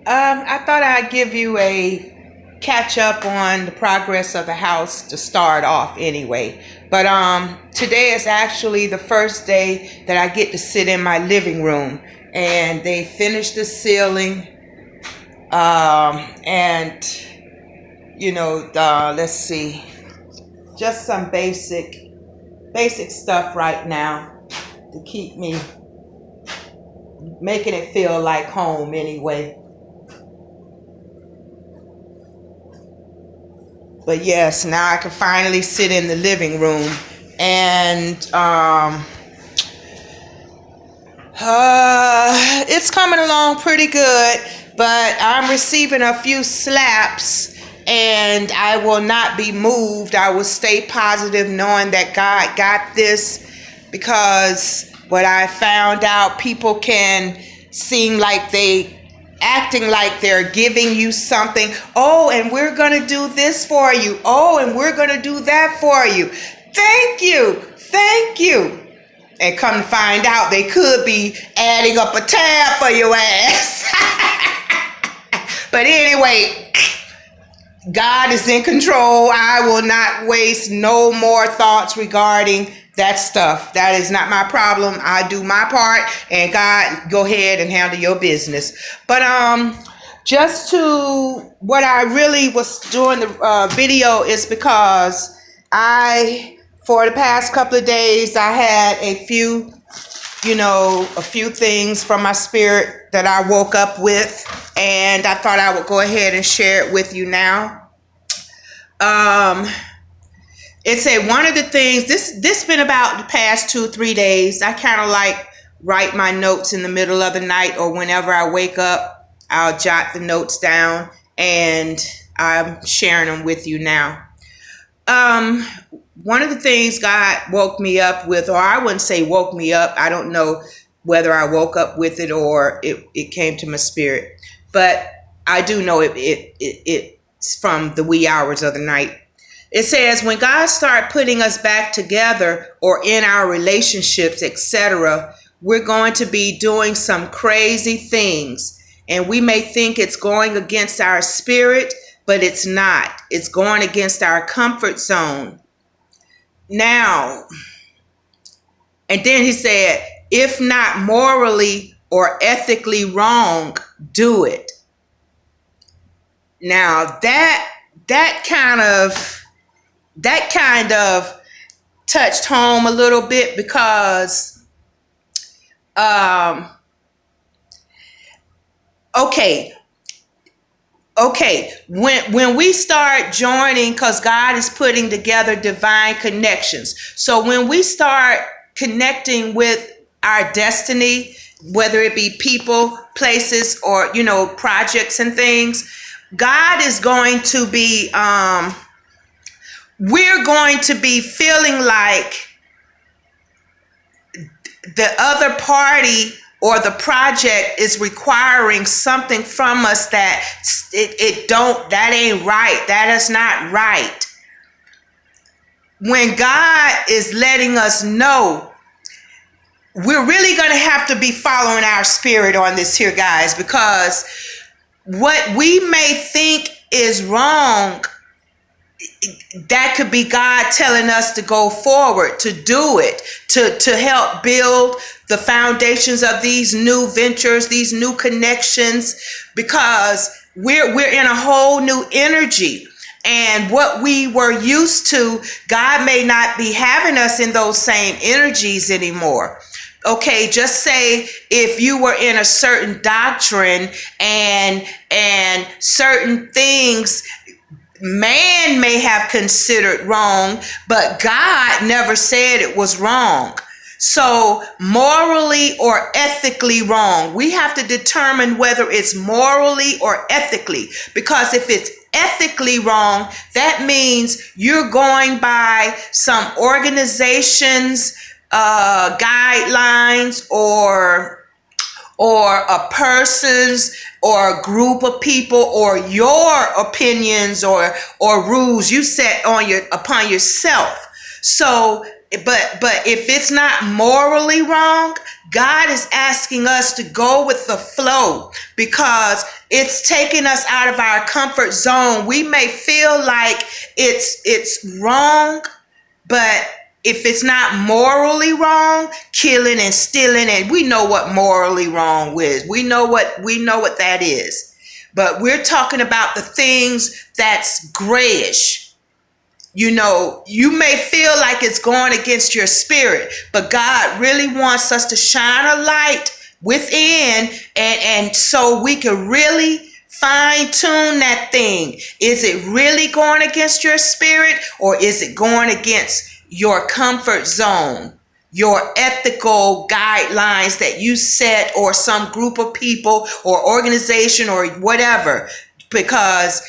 I thought I'd give you a catch up on the progress of the house to start off anyway. But today is actually the first day that I get to sit in my living room, and they finished the ceiling. And let's see, just some basic stuff right now to keep me making it feel like home anyway. But yes, now I can finally sit in the living room, and it's coming along pretty good, but I'm receiving a few slaps, and I will not be moved. I will stay positive knowing that God got this, because what I found out, people can seem like acting like they're giving you something. Oh, and we're going to do this for you. Oh, and we're going to do that for you. Thank you. And come to find out, they could be adding up a tab for your ass. But anyway, God is in control. I will not waste no more thoughts regarding that stuff. That is not my problem. I do my part, and God, go ahead and handle your business. But just to what I really was doing the video is because for the past couple of days, I had a few things from my spirit that I woke up with, and I thought I would go ahead and share it with you now. It said one of the things, this been about the past 2-3 days. I kind of like write my notes in the middle of the night, or whenever I wake up, I'll jot the notes down, and I'm sharing them with you now. One of the things God woke me up with, or I wouldn't say woke me up. I don't know whether I woke up with it or it came to my spirit, but I do know it's from the wee hours of the night. It says, when God starts putting us back together, or in our relationships, etc., we're going to be doing some crazy things. And we may think it's going against our spirit, but it's not. It's going against our comfort zone. Now, and then he said, if not morally or ethically wrong, do it. Now, that kind of touched home a little bit, because when we start joining, because God is putting together divine connections, so when we start connecting with our destiny, whether it be people, places, or projects and things, God is going to be we're going to be feeling like the other party or the project is requiring something from us that that ain't right. That is not right. When God is letting us know, we're really going to have to be following our spirit on this here, guys, because what we may think is wrong, that could be God telling us to go forward, to do it, to help build the foundations of these new ventures, these new connections, because we're in a whole new energy. And what we were used to, God may not be having us in those same energies anymore. Okay, just say if you were in a certain doctrine and certain things man may have considered wrong, but God never said it was wrong. So morally or ethically wrong, we have to determine whether it's morally or ethically, because if it's ethically wrong, that means you're going by some organization's guidelines, or a person's or a group of people, or your opinions or rules you set upon yourself. So but if it's not morally wrong, God is asking us to go with the flow because it's taking us out of our comfort zone. We may feel like it's wrong, but if it's not morally wrong, killing and stealing, and we know what morally wrong is. We know what that is. But we're talking about the things that's grayish. You know, you may feel like it's going against your spirit, but God really wants us to shine a light within, and so we can really fine tune that thing. Is it really going against your spirit, or is it going against your comfort zone, your ethical guidelines that you set, or some group of people or organization or whatever? Because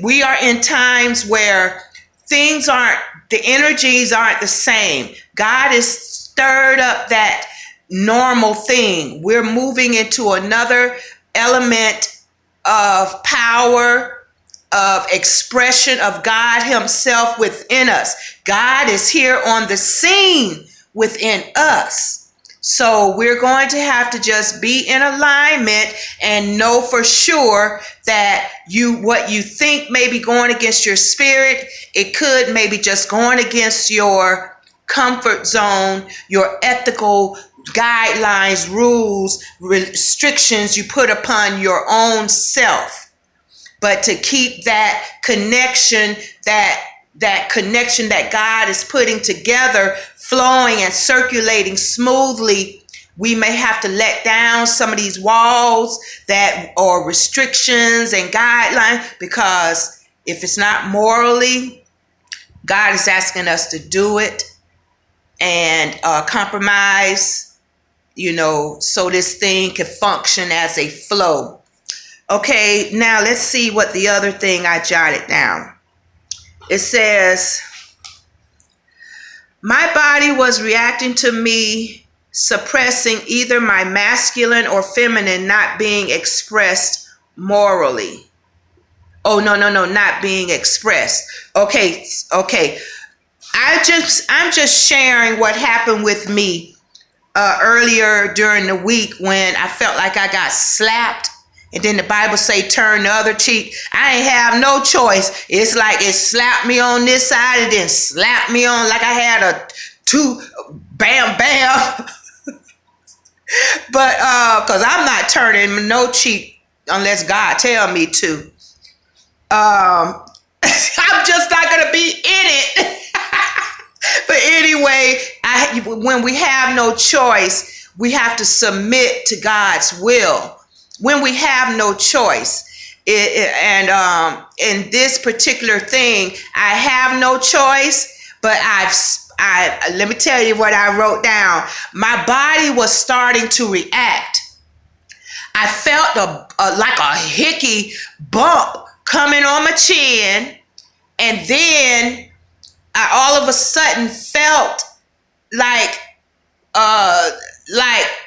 we are in times where the energies aren't the same. God has stirred up that normal thing. We're moving into another element of power, of expression of God himself within us. God is here on the scene within us. So we're going to have to just be in alignment and know for sure that what you think may be going against your spirit, it could maybe just going against your comfort zone, your ethical guidelines, rules, restrictions you put upon your own self. But to keep that connection, that connection that God is putting together, flowing and circulating smoothly, we may have to let down some of these walls or restrictions and guidelines, because if it's not morally, God is asking us to do it and compromise, so this thing can function as a flow. Okay, now let's see what the other thing I jotted down. It says, my body was reacting to me suppressing either my masculine or feminine not being expressed morally. Oh, no, not being expressed. Okay. I'm just sharing what happened with me earlier during the week when I felt like I got slapped. And then the Bible say, turn the other cheek. I ain't have no choice. It's like it slapped me on this side and then slapped me on like I had bam, bam. But, cause I'm not turning no cheek unless God tell me to. I'm just not going to be in it. But anyway, when we have no choice, we have to submit to God's will. When we have no choice, and in this particular thing, I have no choice, but let me tell you what I wrote down. My body was starting to react. I felt like a hickey bump coming on my chin, and then I all of a sudden felt like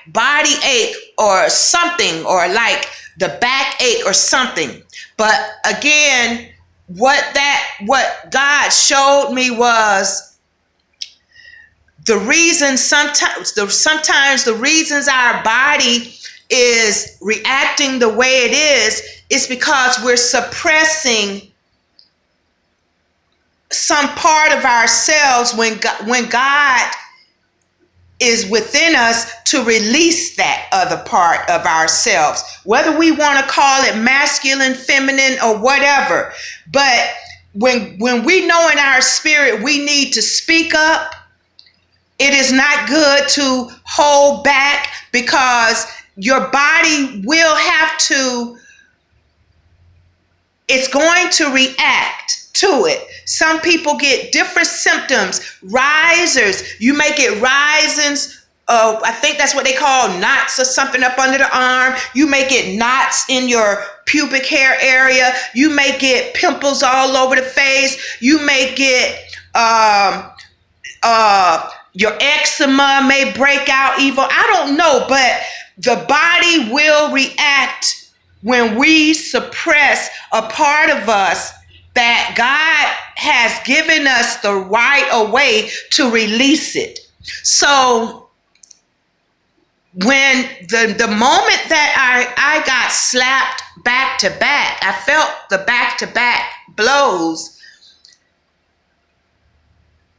body ache or something, or like the back ache or something. But again, what God showed me was the reason sometimes the reasons our body is reacting the way it is because we're suppressing some part of ourselves when God is within us to release that other part of ourselves, whether we want to call it masculine, feminine, or whatever. But when we know in our spirit we need to speak up, it is not good to hold back, because your body will have to, it's going to react to it. Some people get different symptoms, risers. You may get risings. I think that's what they call knots or something up under the arm. You may get knots in your pubic hair area. You may get pimples all over the face. You may get your eczema may break out even. I don't know, but the body will react when we suppress a part of us that God has given us the right way to release it. So when the moment that I got slapped back to back, I felt the back to back blows.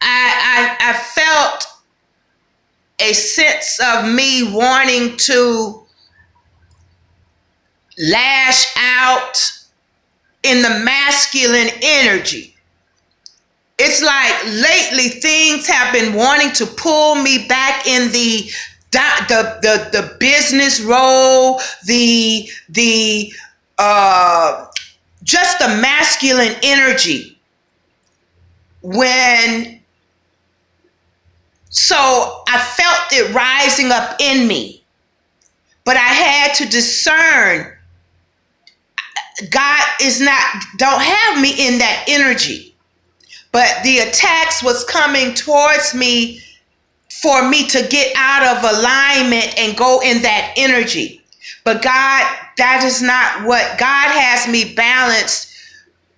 I felt a sense of me wanting to lash out in the masculine energy. It's like lately things have been wanting to pull me back in the business role, just the masculine energy. So I felt it rising up in me, but I had to discern God don't have me in that energy. But the attacks was coming towards me for me to get out of alignment and go in that energy. But God, that is not what God has me balanced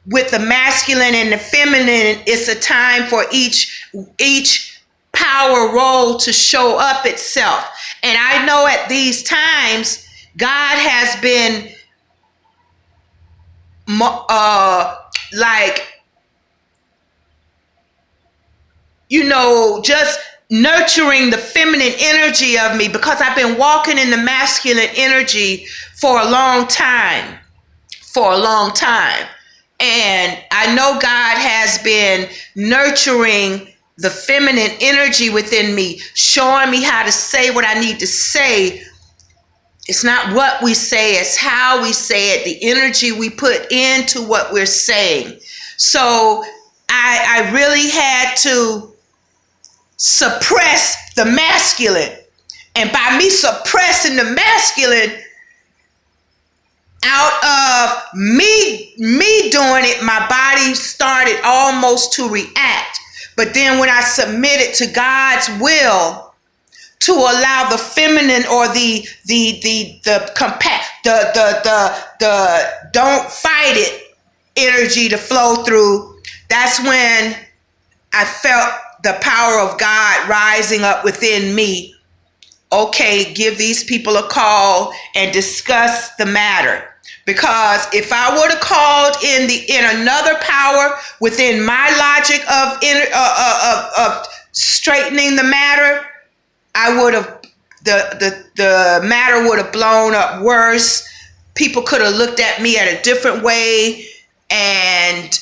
with the masculine and the feminine. It's a time for each power role to show up itself. And I know at these times, God has been just nurturing the feminine energy of me, because I've been walking in the masculine energy for a long time. And I know God has been nurturing the feminine energy within me, showing me how to say what I need to say. It's not what we say, it's how we say it, the energy we put into what we're saying. So I really had to suppress the masculine. And by me suppressing the masculine, out of me doing it, my body started almost to react. But then when I submitted to God's will, to allow the feminine or the don't fight it energy to flow through, that's when I felt the power of God rising up within me. Okay, give these people a call and discuss the matter. Because if I would have called in another power within my logic of straightening the matter, I would have the matter would have blown up worse. People could have looked at me at a different way, and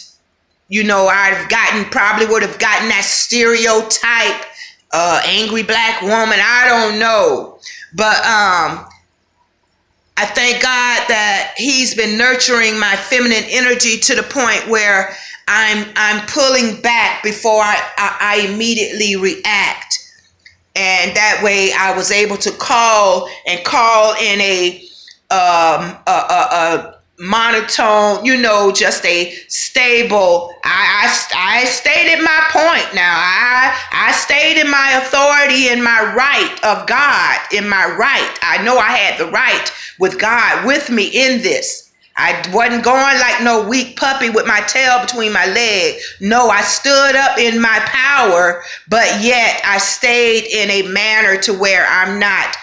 probably would have gotten that stereotype, angry black woman. I don't know, but I thank God that He's been nurturing my feminine energy to the point where I'm pulling back before I immediately react. And that way I was able to call in a monotone, just a stable. I stated my point now. I stated my authority and my right of God, in my right. I know I had the right with God with me in this. I wasn't going like no weak puppy with my tail between my legs. No, I stood up in my power, but yet I stayed in a manner to where I'm not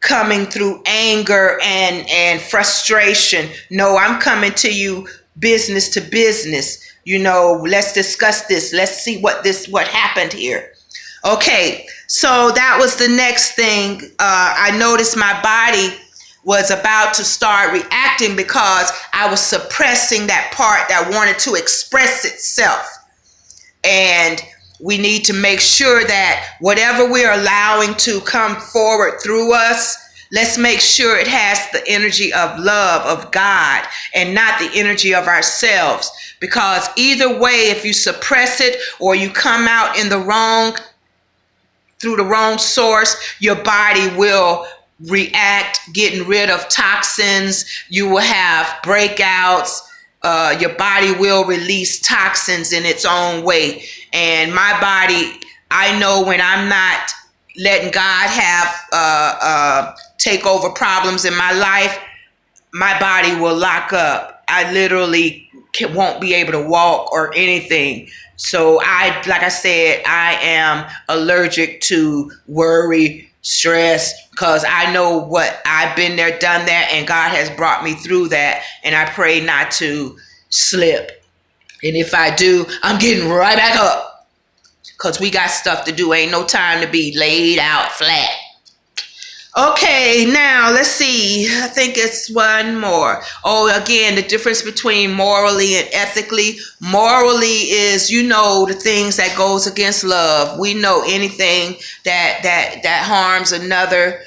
coming through anger and frustration. No, I'm coming to you business to business. Let's discuss this. Let's see what happened here. Okay, so that was the next thing. I noticed my body was about to start reacting because I was suppressing that part that wanted to express itself. And we need to make sure that whatever we're allowing to come forward through us, let's make sure it has the energy of love of God and not the energy of ourselves. Because either way, if you suppress it or you come out in through the wrong source, your body will react, getting rid of toxins. You will have breakouts. Your body will release toxins in its own way. And my body, I know when I'm not letting God have take over problems in my life, my body will lock up. I literally won't be able to walk or anything. So like I said, I am allergic to worry, stress, because I know what I've been there, done that, and God has brought me through that. And I pray not to slip. And if I do, I'm getting right back up, because we got stuff to do. Ain't no time to be laid out flat. Okay, now let's see. I think it's one more. Oh, again, the difference between morally and ethically. Morally is, the things that goes against love. We know anything that harms another,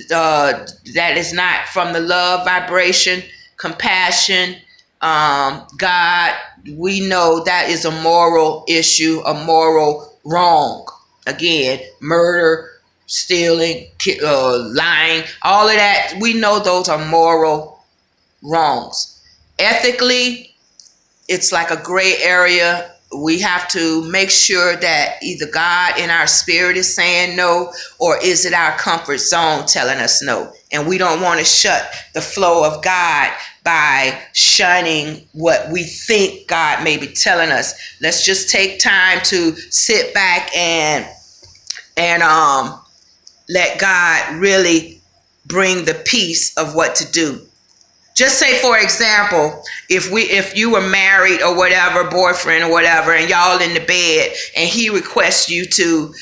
that is not from the love vibration, compassion, God. We know that is a moral issue, a moral wrong. Again, murder, stealing, lying, all of that. We know those are moral wrongs. Ethically, it's like a gray area. We have to make sure that either God in our spirit is saying no, or is it our comfort zone telling us no? And we don't want to shut the flow of God by shunning what we think God may be telling us. Let's just take time to sit back and let God really bring the peace of what to do. Just say, for example, if you were married or whatever, boyfriend or whatever, and y'all in the bed, and he requests you to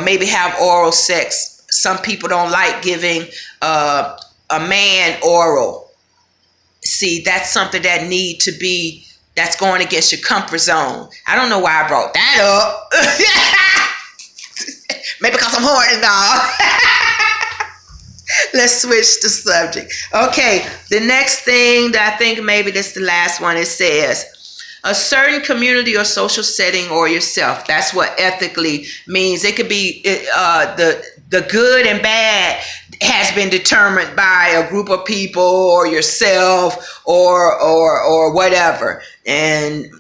maybe have oral sex. Some people don't like giving a man oral. See, that's something that's going against your comfort zone. I don't know why I brought that up. Maybe because I'm horny now. Let's switch the subject. Okay, the next thing that I think maybe this is the last one, it says, a certain community or social setting or yourself. That's what ethically means. It could be the good and bad has been determined by a group of people or yourself or whatever. And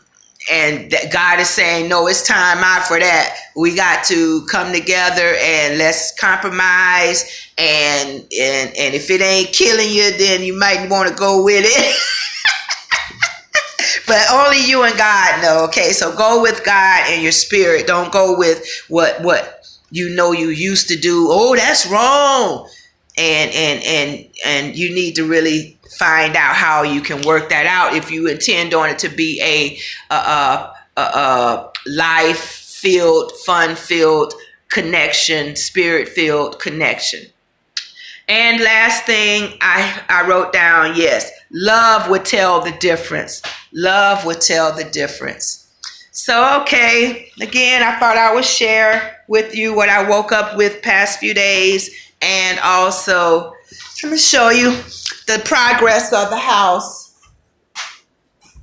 that God is saying, no, it's time out for that. We got to come together and let's compromise. And if it ain't killing you, then you might want to go with it. But only you and God know. Okay, so go with God and your spirit. Don't go with what you used to do. Oh, that's wrong. And you need to really find out how you can work that out if you intend on it to be a life-filled, fun-filled connection, spirit-filled connection. And last thing I wrote down, yes, love would tell the difference. Love would tell the difference. So, okay, again, I thought I would share with you what I woke up with past few days. And also, let me show you the progress of the house.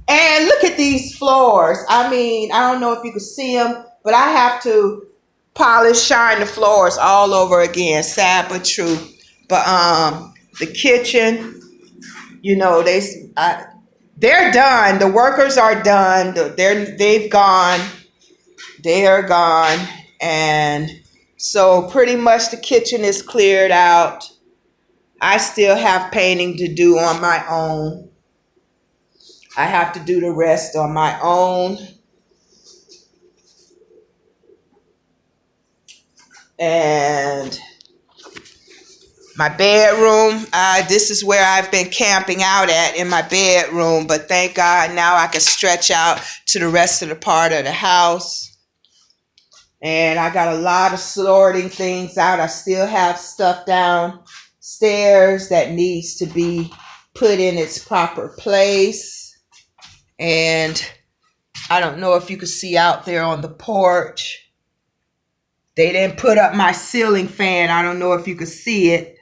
And look at these floors. I mean, I don't know if you can see them, but I have to shine the floors all over again. Sad but true. But the kitchen, they're done. The workers are done. They've gone. They are gone. And so pretty much the kitchen is cleared out. I still have painting to do on my own. I have to do the rest on my own. And my bedroom, this is where I've been camping out at, in my bedroom. But thank God now I can stretch out to the rest of the part of the house. And I got a lot of sorting things out. I still have stuff downstairs that needs to be put in its proper place. And I don't know if you can see out there on the porch. They didn't put up my ceiling fan. I don't know if you can see it.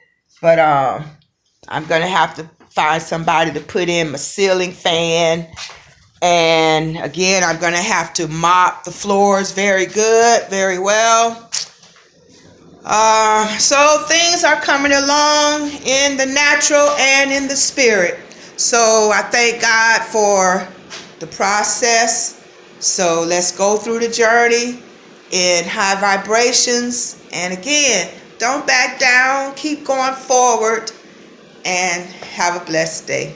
But I'm going to have to find somebody to put in my ceiling fan. And again, I'm going to have to mop the floors very well. So things are coming along in the natural and in the spirit. So I thank God for the process. So let's go through the journey in high vibrations. And again, don't back down. Keep going forward and have a blessed day.